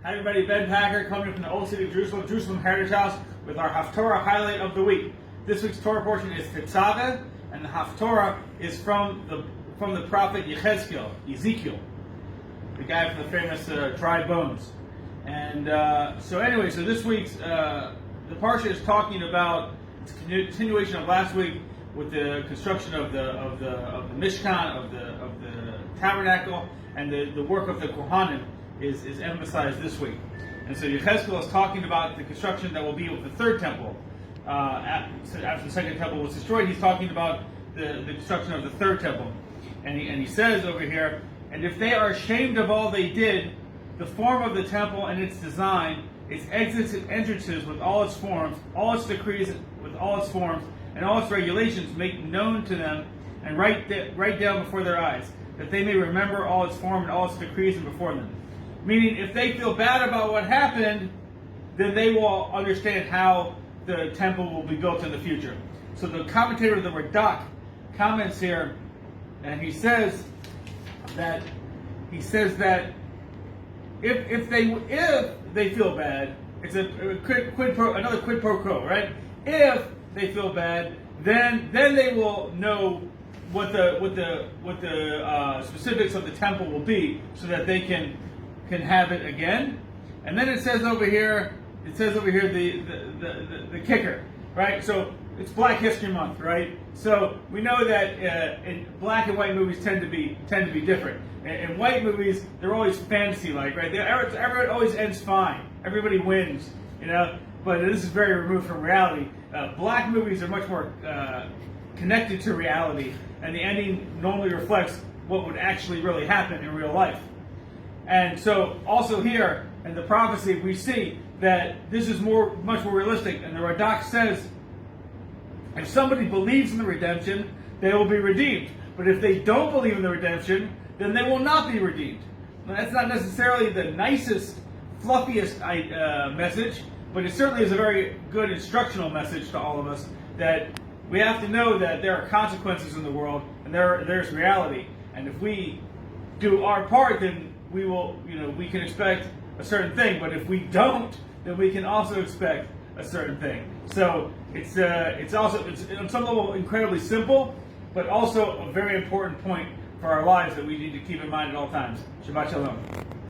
Hi everybody, Ben Packer coming from the Old City of Jerusalem, Jerusalem Heritage House with our Haftarah highlight of the week. This week's Torah portion is Tetzaveh, and the Haftarah is from the prophet Ezekiel, the guy from the famous dry bones. And so this week's the Parshas is talking about its continuation of last week with the construction of the Mishkan, of the tabernacle, and the work of the Kohanim is emphasized this week. And so Yechezkel is talking about the construction that will be with the third temple. After the second temple was destroyed, he's talking about the construction of the third temple. And he says over here, and if they are ashamed of all they did, the form of the temple and its design, its exits and entrances with all its forms, all its decrees with all its forms, and all its regulations, make known to them and write down before their eyes, that they may remember all its form and all its decrees and before them. Meaning, if they feel bad about what happened, then they will understand how the temple will be built in the future. So the commentator of the Radak comments here, and he says that if they feel bad, it's another quid pro quo, right? If they feel bad, then they will know what the specifics of the temple will be, so that they can have it again. And then it says over here the kicker, right? So it's Black History Month, right? So we know that in black and white movies tend to be different. In white movies, they're always fantasy-like, right? Everyone always ends fine. Everybody wins, you know. But this is very removed from reality. Black movies are much more connected to reality, and the ending normally reflects what would actually really happen in real life. And so also here in the prophecy, we see that this is much more realistic. And the Radak says, if somebody believes in the redemption, they will be redeemed. But if they don't believe in the redemption, then they will not be redeemed. Now, that's not necessarily the nicest, fluffiest message, but it certainly is a very good instructional message to all of us, that we have to know that there are consequences in the world, and there's reality. And if we do our part, then we can expect a certain thing. But if we don't, then we can also expect a certain thing. So it's on some level incredibly simple, but also a very important point for our lives that we need to keep in mind at all times. Shabbat Shalom.